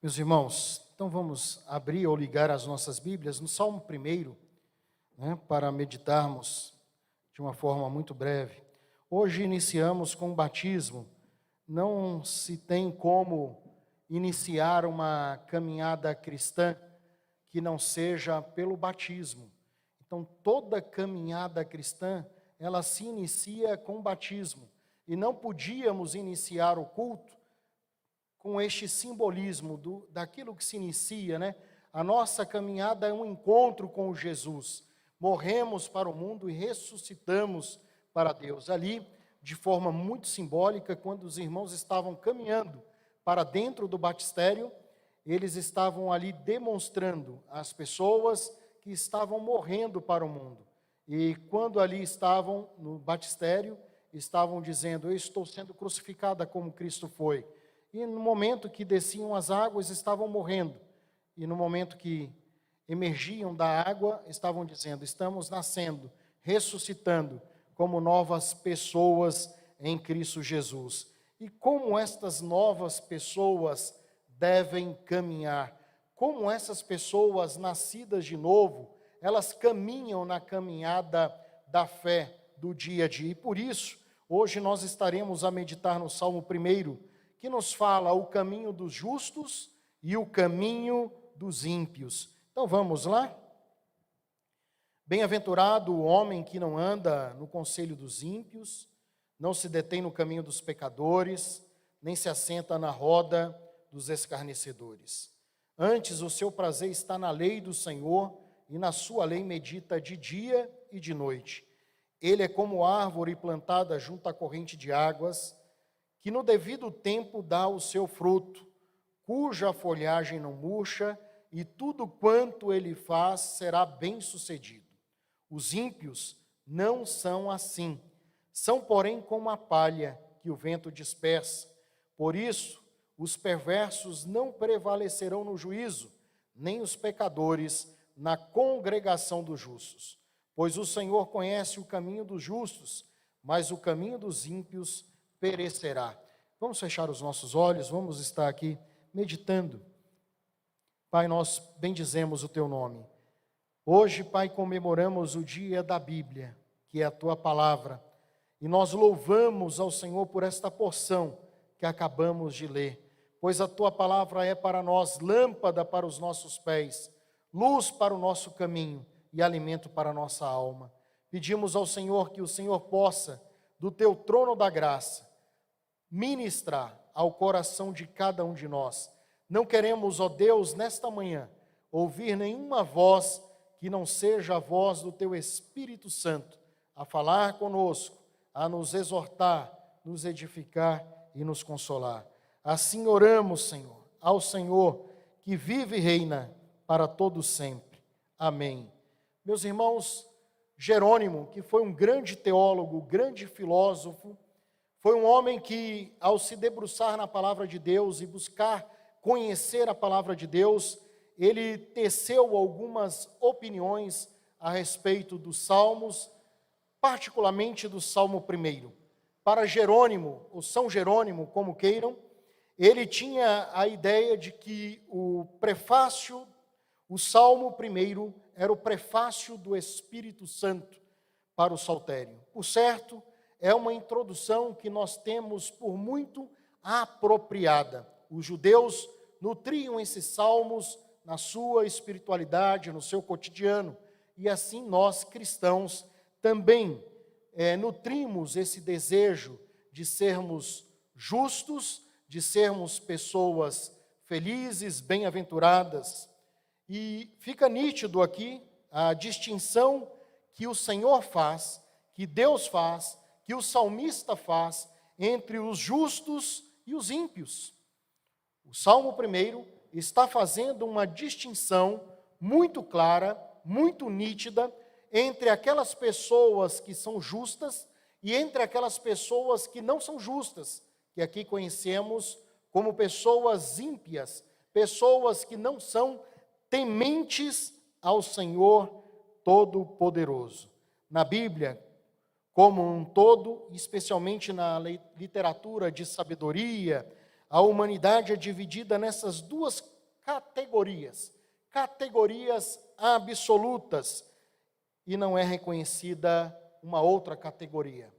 Meus irmãos, então vamos abrir ou ligar as nossas Bíblias no Salmo 1, para meditarmos de uma forma muito breve. Hoje iniciamos com o batismo. Não se tem como iniciar uma caminhada cristã que não seja pelo batismo. Então, toda caminhada cristã, ela se inicia com o batismo. E não podíamos iniciar o culto com este simbolismo daquilo que se inicia, A nossa caminhada é um encontro com Jesus. Morremos para o mundo e ressuscitamos para Deus. Ali, de forma muito simbólica, quando os irmãos estavam caminhando para dentro do batistério, eles estavam ali demonstrando às pessoas que estavam morrendo para o mundo. E quando ali estavam no batistério, estavam dizendo: eu estou sendo crucificada como Cristo foi. E no momento que desciam as águas, estavam morrendo. E no momento que emergiam da água, estavam dizendo: estamos nascendo, ressuscitando como novas pessoas em Cristo Jesus. E como estas novas pessoas devem caminhar? Como essas pessoas nascidas de novo, elas caminham na caminhada da fé do dia a dia. E por isso, hoje nós estaremos a meditar no Salmo 1, que nos fala o caminho dos justos e o caminho dos ímpios. Então vamos lá? Bem-aventurado o homem que não anda no conselho dos ímpios, não se detém no caminho dos pecadores, nem se assenta na roda dos escarnecedores. Antes o seu prazer está na lei do Senhor, e na sua lei medita de dia e de noite. Ele é como árvore plantada junto à corrente de águas, que no devido tempo dá o seu fruto, cuja folhagem não murcha, e tudo quanto ele faz será bem-sucedido. Os ímpios não são assim, são, porém, como a palha que o vento dispersa. Por isso, os perversos não prevalecerão no juízo, nem os pecadores na congregação dos justos. Pois o Senhor conhece o caminho dos justos, mas o caminho dos ímpios perecerá. Vamos fechar os nossos olhos, vamos estar aqui meditando. Pai, nós bendizemos o Teu nome. Hoje, Pai, comemoramos o dia da Bíblia, que é a Tua palavra, e nós louvamos ao Senhor por esta porção que acabamos de ler, pois a Tua palavra é para nós lâmpada para os nossos pés, luz para o nosso caminho e alimento para a nossa alma. Pedimos ao Senhor que o Senhor possa, do Teu trono da graça, ministrar ao coração de cada um de nós. Não queremos, ó Deus, nesta manhã, ouvir nenhuma voz que não seja a voz do Teu Espírito Santo, a falar conosco, a nos exortar, nos edificar e nos consolar. Assim oramos, Senhor, ao Senhor que vive e reina para todo sempre. Amém. Meus irmãos, Jerônimo, que foi um grande teólogo, grande filósofo, foi um homem que, ao se debruçar na palavra de Deus e buscar conhecer a palavra de Deus, ele teceu algumas opiniões a respeito dos salmos, particularmente do Salmo 1. Para Jerônimo, ou São Jerônimo, como queiram, ele tinha a ideia de que o prefácio, o Salmo 1, era o prefácio do Espírito Santo para o saltério. Por certo, é uma introdução que nós temos por muito apropriada. Os judeus nutriam esses salmos na sua espiritualidade, no seu cotidiano, e assim nós, cristãos, também nutrimos esse desejo de sermos justos, de sermos pessoas felizes, bem-aventuradas. E fica nítido aqui a distinção que o Senhor faz, que Deus faz, que o salmista faz entre os justos e os ímpios. O Salmo 1 está fazendo uma distinção muito clara, muito nítida, entre aquelas pessoas que são justas e entre aquelas pessoas que não são justas, que aqui conhecemos como pessoas ímpias, pessoas que não são tementes ao Senhor Todo-Poderoso. Na Bíblia, como um todo, especialmente na literatura de sabedoria, a humanidade é dividida nessas duas categorias absolutas, e não é reconhecida uma outra categoria.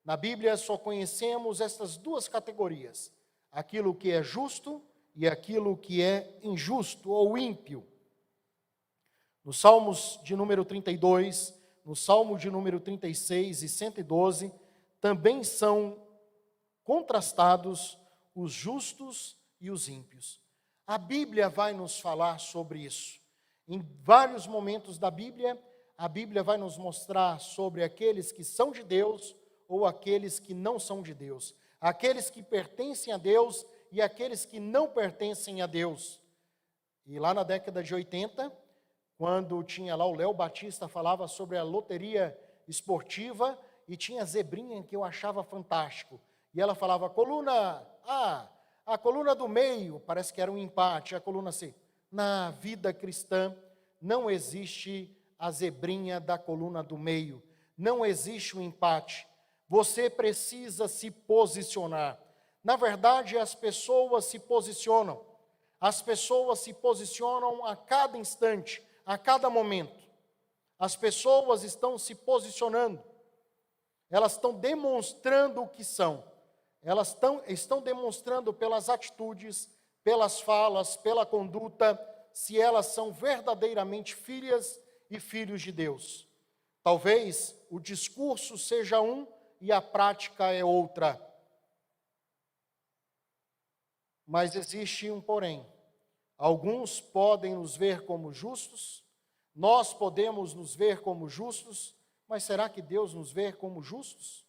Na Bíblia só conhecemos estas duas categorias: aquilo que é justo e aquilo que é injusto ou ímpio. Nos Salmos de número 32, no Salmo de número 36 e 112, também são contrastados os justos e os ímpios. A Bíblia vai nos falar sobre isso. Em vários momentos da Bíblia, a Bíblia vai nos mostrar sobre aqueles que são de Deus ou aqueles que não são de Deus. Aqueles que pertencem a Deus e aqueles que não pertencem a Deus. E lá na década de 80, quando tinha lá o Léo Batista, falava sobre a loteria esportiva, e tinha a zebrinha que eu achava fantástico. E ela falava, coluna A, a coluna do meio, parece que era um empate, a coluna C. Na vida cristã, não existe a zebrinha da coluna do meio, não existe o empate. Você precisa se posicionar. Na verdade, as pessoas se posicionam. As pessoas se posicionam a cada instante, a cada momento. As pessoas estão se posicionando. Elas estão demonstrando o que são. Elas estão demonstrando pelas atitudes, pelas falas, pela conduta, se elas são verdadeiramente filhas e filhos de Deus. Talvez o discurso seja um e a prática é outra. Mas existe um porém. Alguns podem nos ver como justos, nós podemos nos ver como justos, mas será que Deus nos vê como justos?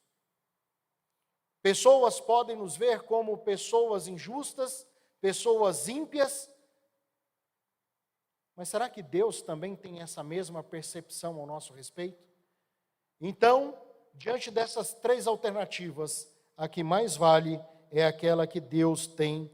Pessoas podem nos ver como pessoas injustas, pessoas ímpias, mas será que Deus também tem essa mesma percepção ao nosso respeito? Então, diante dessas três alternativas, a que mais vale é aquela que Deus tem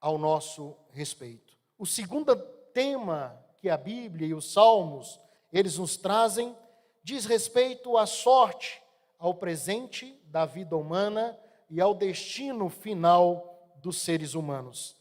ao nosso respeito. O segundo tema que a Bíblia e os Salmos, eles nos trazem, diz respeito à sorte, ao presente da vida humana e ao destino final dos seres humanos.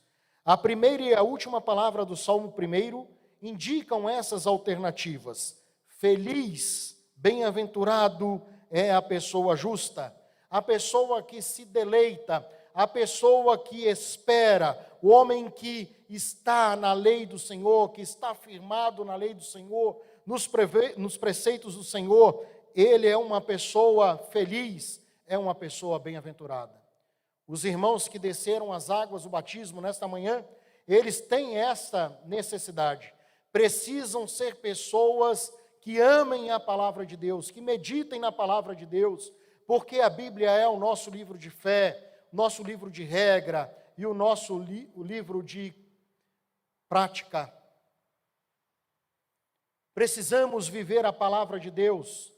A primeira e a última palavra do Salmo 1 indicam essas alternativas. Feliz, bem-aventurado é a pessoa justa, a pessoa que se deleita, a pessoa que espera, o homem que está na lei do Senhor, que está firmado na lei do Senhor, nos preceitos do Senhor, ele é uma pessoa feliz, é uma pessoa bem-aventurada. Os irmãos que desceram as águas do batismo nesta manhã, eles têm essa necessidade. Precisam ser pessoas que amem a palavra de Deus, que meditem na palavra de Deus, porque a Bíblia é o nosso livro de fé, nosso livro de regra e o nosso livro de prática. Precisamos viver a palavra de Deus,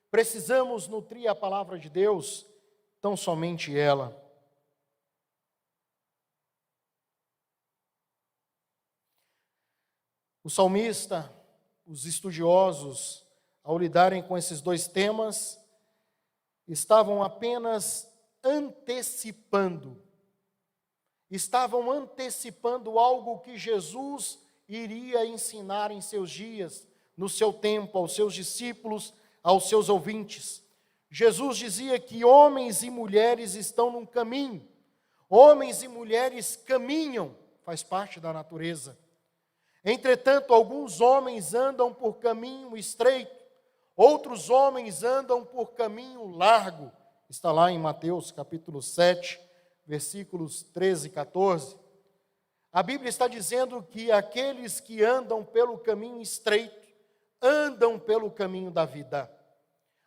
precisamos nutrir a palavra de Deus, tão somente ela. O salmista, os estudiosos, ao lidarem com esses dois temas, estavam apenas antecipando algo que Jesus iria ensinar em seus dias, no seu tempo, aos seus discípulos, aos seus ouvintes. Jesus dizia que homens e mulheres estão num caminho, homens e mulheres caminham, faz parte da natureza. Entretanto, alguns homens andam por caminho estreito, outros homens andam por caminho largo. Está lá em Mateus capítulo 7, versículos 13 e 14. A Bíblia está dizendo que aqueles que andam pelo caminho estreito, andam pelo caminho da vida.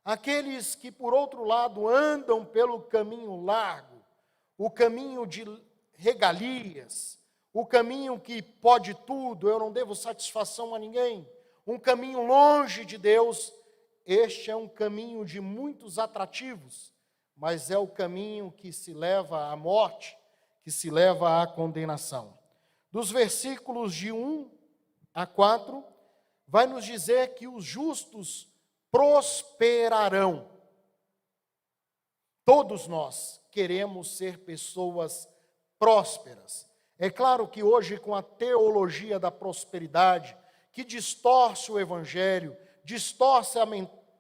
Aqueles que, por outro lado, andam pelo caminho largo, o caminho de regalias, o caminho que pode tudo, eu não devo satisfação a ninguém, um caminho longe de Deus, este é um caminho de muitos atrativos, mas é o caminho que se leva à morte, que se leva à condenação. Dos versículos de 1 a 4, vai nos dizer que os justos prosperarão. Todos nós queremos ser pessoas prósperas. É claro que hoje, com a teologia da prosperidade, que distorce o Evangelho, distorce a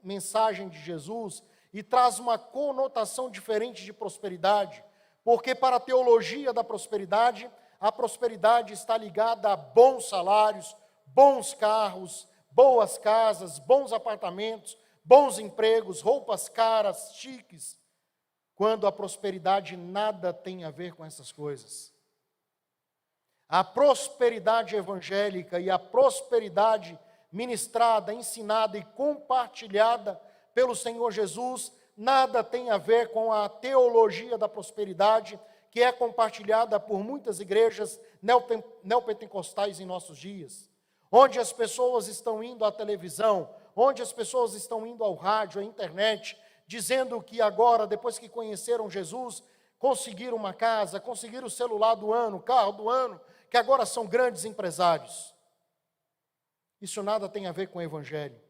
mensagem de Jesus e traz uma conotação diferente de prosperidade, porque para a teologia da prosperidade, a prosperidade está ligada a bons salários, bons carros, boas casas, bons apartamentos, bons empregos, roupas caras, chiques, quando a prosperidade nada tem a ver com essas coisas. A prosperidade evangélica e a prosperidade ministrada, ensinada e compartilhada pelo Senhor Jesus, nada tem a ver com a teologia da prosperidade que é compartilhada por muitas igrejas neopentecostais em nossos dias, onde as pessoas estão indo à televisão, onde as pessoas estão indo ao rádio, à internet, dizendo que agora, depois que conheceram Jesus, conseguiram uma casa, conseguiram o celular do ano, o carro do ano, que agora são grandes empresários. Isso nada tem a ver com o Evangelho.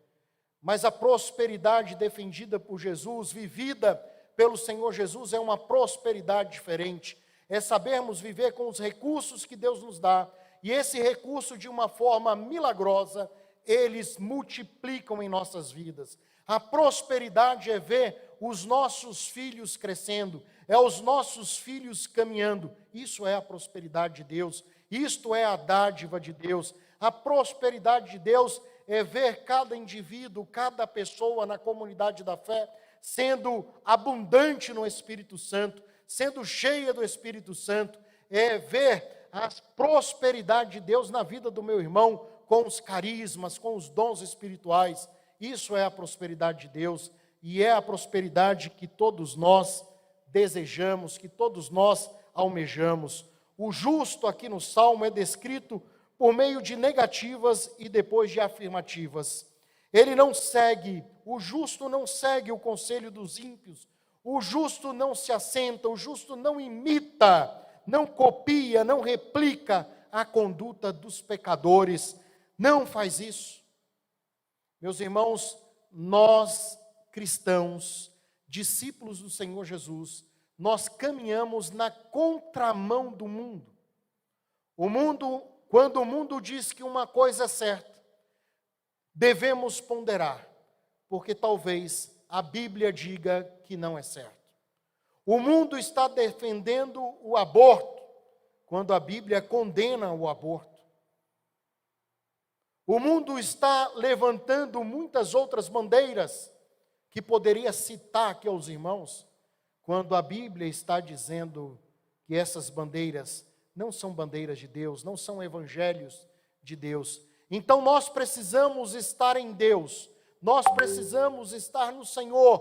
Mas a prosperidade defendida por Jesus, vivida pelo Senhor Jesus, é uma prosperidade diferente. É sabermos viver com os recursos que Deus nos dá, e esse recurso, de uma forma milagrosa, eles multiplicam em nossas vidas. A prosperidade é ver os nossos filhos crescendo, é os nossos filhos caminhando. Isso é a prosperidade de Deus, isto é a dádiva de Deus. A prosperidade de Deus é ver cada indivíduo, cada pessoa na comunidade da fé sendo abundante no Espírito Santo, sendo cheia do Espírito Santo, é ver a prosperidade de Deus na vida do meu irmão, com os carismas, com os dons espirituais. Isso é a prosperidade de Deus, e é a prosperidade que todos nós desejamos, que todos nós almejamos. O justo aqui no Salmo é descrito por meio de negativas e depois de afirmativas. Ele não segue, o justo não segue o conselho dos ímpios, o justo não se assenta, o justo não imita, não copia, não replica a conduta dos pecadores. Não faz isso. Meus irmãos, nós cristãos, discípulos do Senhor Jesus, nós caminhamos na contramão do mundo. Quando o mundo diz que uma coisa é certa, devemos ponderar, porque talvez a Bíblia diga que não é certo. O mundo está defendendo o aborto, quando a Bíblia condena o aborto. O mundo está levantando muitas outras bandeiras, que poderia citar aqui aos irmãos, quando a Bíblia está dizendo que essas bandeiras não são bandeiras de Deus, não são evangelhos de Deus. Então nós precisamos estar em Deus, nós precisamos estar no Senhor,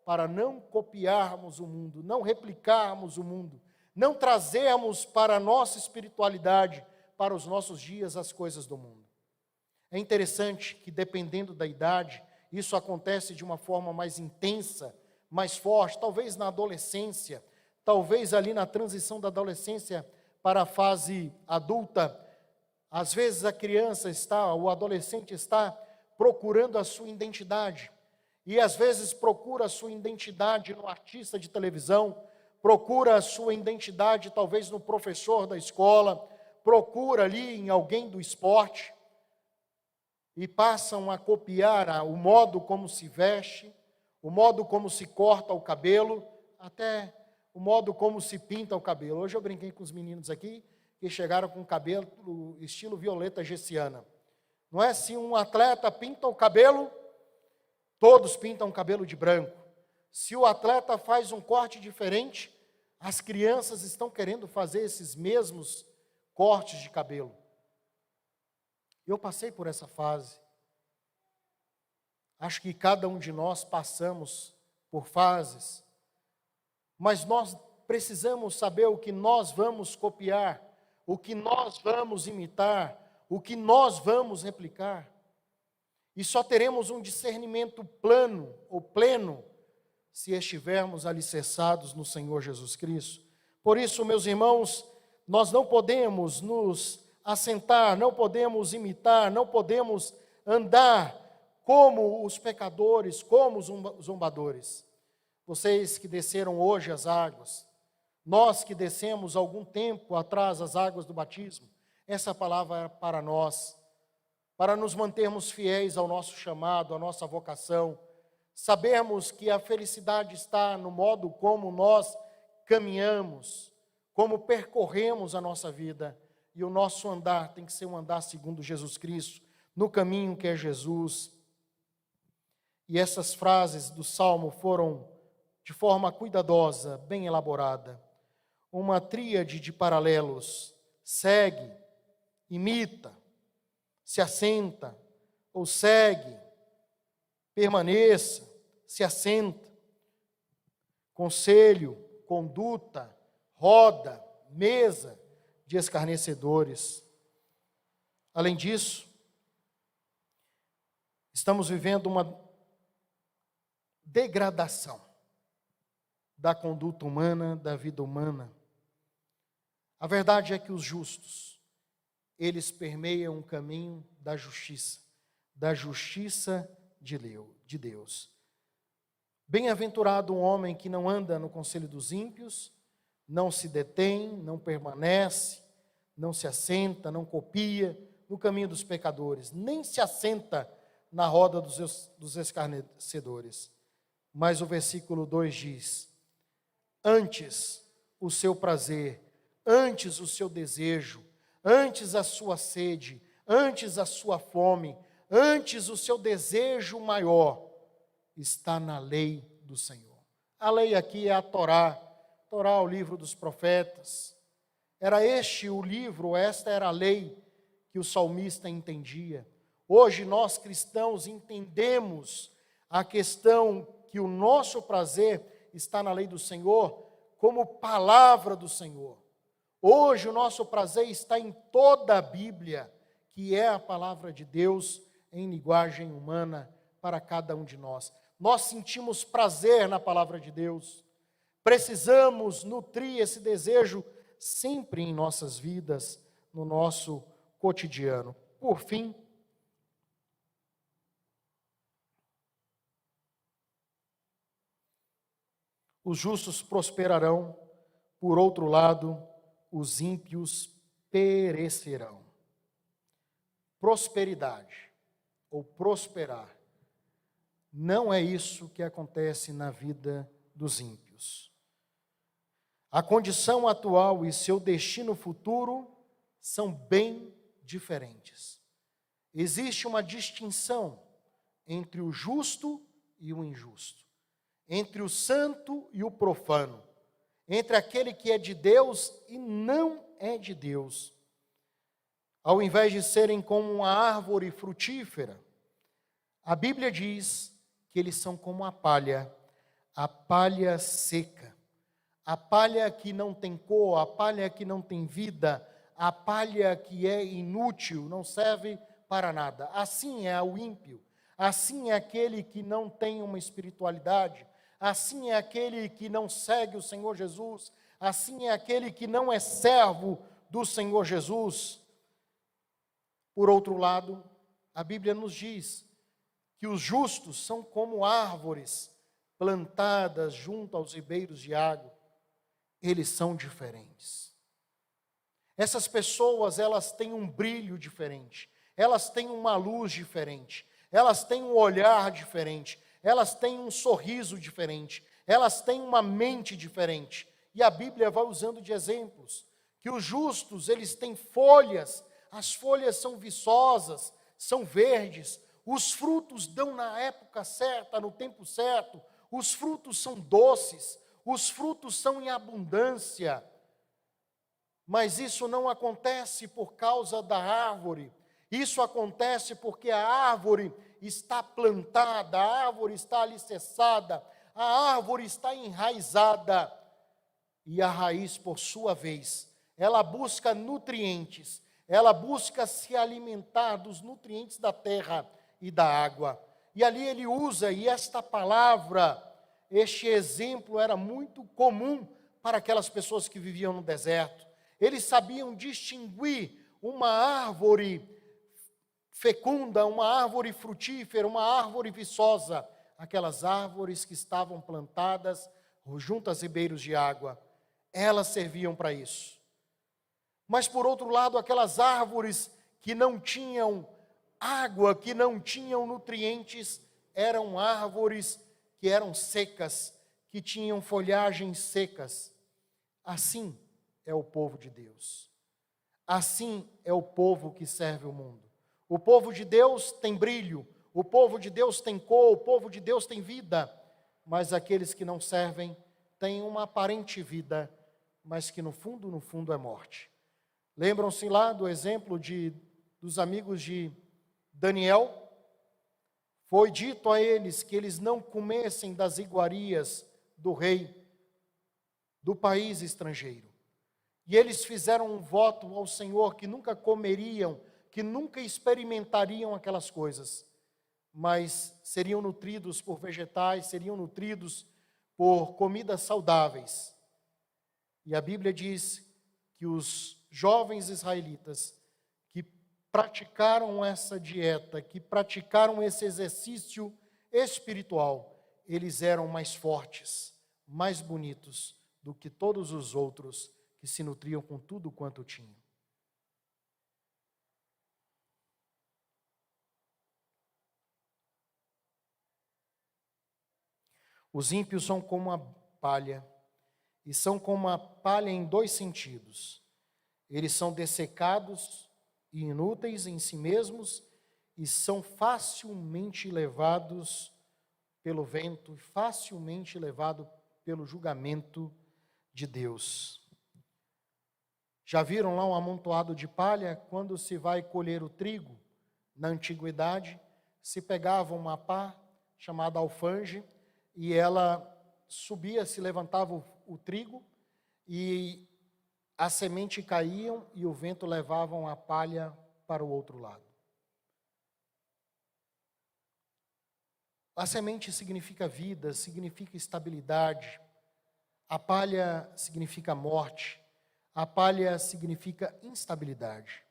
para não copiarmos o mundo, não replicarmos o mundo, não trazermos para a nossa espiritualidade, para os nossos dias, as coisas do mundo. É interessante que, dependendo da idade, isso acontece de uma forma mais intensa, mais forte, talvez na adolescência, talvez ali na transição da adolescência para a fase adulta. Às vezes a criança o adolescente está procurando a sua identidade, e às vezes procura a sua identidade no artista de televisão, procura a sua identidade talvez no professor da escola, procura ali em alguém do esporte, e passam a copiar o modo como se veste, o modo como se corta o cabelo, até o modo como se pinta o cabelo. Hoje eu brinquei com os meninos aqui, que chegaram com o cabelo estilo Violeta Gessiana. Não é? Se um atleta pinta o cabelo, todos pintam o cabelo de branco. Se o atleta faz um corte diferente, as crianças estão querendo fazer esses mesmos cortes de cabelo. Eu passei por essa fase. Acho que cada um de nós passamos por fases. Mas nós precisamos saber o que nós vamos copiar, o que nós vamos imitar, o que nós vamos replicar. E só teremos um discernimento pleno se estivermos alicerçados no Senhor Jesus Cristo. Por isso, meus irmãos, nós não podemos nos assentar, não podemos imitar, não podemos andar como os pecadores, como os zombadores. Vocês que desceram hoje as águas, Nós que descemos algum tempo atrás as águas do batismo, essa palavra é para nós, para nos mantermos fiéis ao nosso chamado, à nossa vocação, sabermos que a felicidade está no modo como nós caminhamos, como percorremos a nossa vida, e o nosso andar tem que ser um andar segundo Jesus Cristo, no caminho que é Jesus. E essas frases do Salmo foram, de forma cuidadosa, bem elaborada, uma tríade de paralelos: segue, imita, se assenta, ou segue, permaneça, se assenta, conselho, conduta, roda, mesa de escarnecedores. Além disso, estamos vivendo uma degradação da conduta humana, da vida humana. A verdade é que os justos, eles permeiam o caminho da justiça de Deus. Bem-aventurado um homem que não anda no conselho dos ímpios, não se detém, não permanece, não se assenta, não copia no caminho dos pecadores, nem se assenta na roda dos escarnecedores. Mas o versículo 2 diz: antes o seu prazer, antes o seu desejo, antes a sua sede, antes a sua fome, antes o seu desejo maior, está na lei do Senhor. A lei aqui é a Torá, o livro dos profetas. Era este o livro, esta era a lei que o salmista entendia. Hoje nós cristãos entendemos a questão que o nosso prazer está na lei do Senhor como palavra do Senhor. Hoje o nosso prazer está em toda a Bíblia, que é a palavra de Deus em linguagem humana para cada um de nós. Nós sentimos prazer na palavra de Deus. Precisamos nutrir esse desejo sempre em nossas vidas, no nosso cotidiano. Por fim, os justos prosperarão, por outro lado, os ímpios perecerão. Prosperidade, ou prosperar, não é isso que acontece na vida dos ímpios. A condição atual e seu destino futuro são bem diferentes. Existe uma distinção entre o justo e o injusto, entre o santo e o profano, entre aquele que é de Deus e não é de Deus. Ao invés de serem como uma árvore frutífera, a Bíblia diz que eles são como a palha seca, a palha que não tem cor, a palha que não tem vida, a palha que é inútil, não serve para nada. Assim é o ímpio, assim é aquele que não tem uma espiritualidade, assim é aquele que não segue o Senhor Jesus, assim é aquele que não é servo do Senhor Jesus. Por outro lado, a Bíblia nos diz que os justos são como árvores plantadas junto aos ribeiros de água. Eles são diferentes. Essas pessoas, elas têm um brilho diferente, elas têm uma luz diferente, elas têm um olhar diferente, elas têm um sorriso diferente, elas têm uma mente diferente. E a Bíblia vai usando de exemplos, que os justos, eles têm folhas, as folhas são viçosas, são verdes, os frutos dão na época certa, no tempo certo, os frutos são doces, os frutos são em abundância. Mas isso não acontece por causa da árvore, isso acontece porque a árvore está plantada, a árvore está alicerçada, a árvore está enraizada. E a raiz, por sua vez, ela busca nutrientes, ela busca se alimentar dos nutrientes da terra e da água. E ali ele usa, e esta palavra, este exemplo era muito comum para aquelas pessoas que viviam no deserto. Eles sabiam distinguir uma árvore fecunda, uma árvore frutífera, uma árvore viçosa, aquelas árvores que estavam plantadas junto aos ribeiros de água. elas serviam para isso. Mas, por outro lado, aquelas árvores que não tinham água, que não tinham nutrientes, eram árvores que eram secas, que tinham folhagens secas. Assim é o povo de Deus. Assim é o povo que serve o mundo. O povo de Deus tem brilho, o povo de Deus tem cor, o povo de Deus tem vida, mas aqueles que não servem têm uma aparente vida, mas que no fundo é morte. Lembram-se lá do exemplo dos amigos de Daniel? Foi dito a eles que eles não comessem das iguarias do rei do país estrangeiro. E eles fizeram um voto ao Senhor que nunca comeriam, que nunca experimentariam aquelas coisas, mas seriam nutridos por vegetais, seriam nutridos por comidas saudáveis. E a Bíblia diz que os jovens israelitas que praticaram essa dieta, que praticaram esse exercício espiritual, eles eram mais fortes, mais bonitos do que todos os outros que se nutriam com tudo quanto tinham. Os ímpios são como a palha, e são como a palha em dois sentidos. Eles são dessecados e inúteis em si mesmos, e são facilmente levados pelo vento, facilmente levados pelo julgamento de Deus. Já viram lá um amontoado de palha? Quando se vai colher o trigo, na antiguidade, se pegava uma pá chamada alfange, e ela subia, se levantava o trigo, e a semente caíam, e o vento levava a palha para o outro lado. A semente significa vida, significa estabilidade. A palha significa morte. A palha significa instabilidade.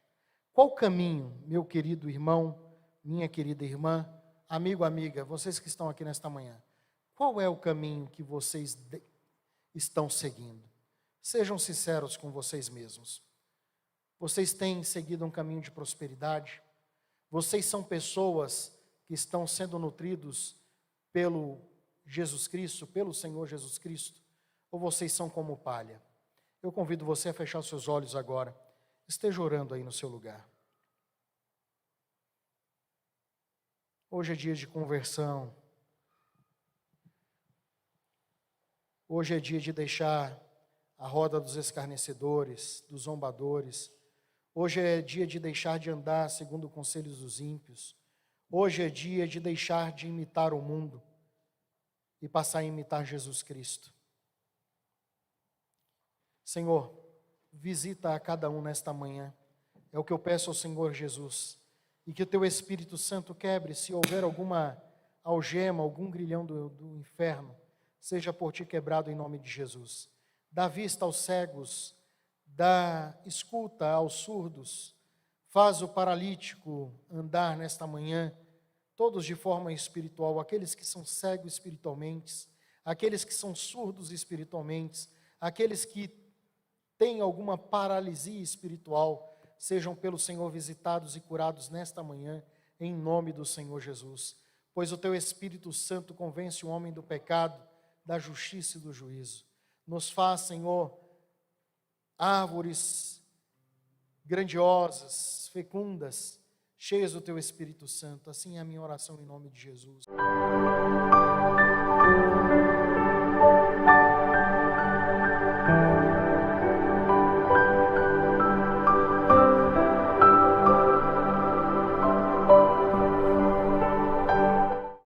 Qual caminho, meu querido irmão, minha querida irmã, amigo, amiga, vocês que estão aqui nesta manhã, qual é o caminho que vocês estão seguindo? Sejam sinceros com vocês mesmos. Vocês têm seguido um caminho de prosperidade? Vocês são pessoas que estão sendo nutridos pelo Jesus Cristo, pelo Senhor Jesus Cristo? Ou vocês são como palha? Eu convido você a fechar os seus olhos agora. Esteja orando aí no seu lugar. Hoje é dia de conversão. Hoje é dia de deixar a roda dos escarnecedores, dos zombadores. Hoje é dia de deixar de andar segundo conselhos dos ímpios. Hoje é dia de deixar de imitar o mundo e passar a imitar Jesus Cristo. Senhor, visita a cada um nesta manhã. É o que eu peço ao Senhor Jesus. E que o Teu Espírito Santo quebre, se houver alguma algema, algum grilhão do inferno, seja por Ti quebrado em nome de Jesus. Dá vista aos cegos, dá escuta aos surdos, faz o paralítico andar nesta manhã, todos de forma espiritual, aqueles que são cegos espiritualmente, aqueles que são surdos espiritualmente, aqueles que têm alguma paralisia espiritual, sejam pelo Senhor visitados e curados nesta manhã, em nome do Senhor Jesus. Pois o Teu Espírito Santo convence o homem do pecado, da justiça e do juízo. Nos faz, Senhor, árvores grandiosas, fecundas, cheias do Teu Espírito Santo. Assim é a minha oração em nome de Jesus.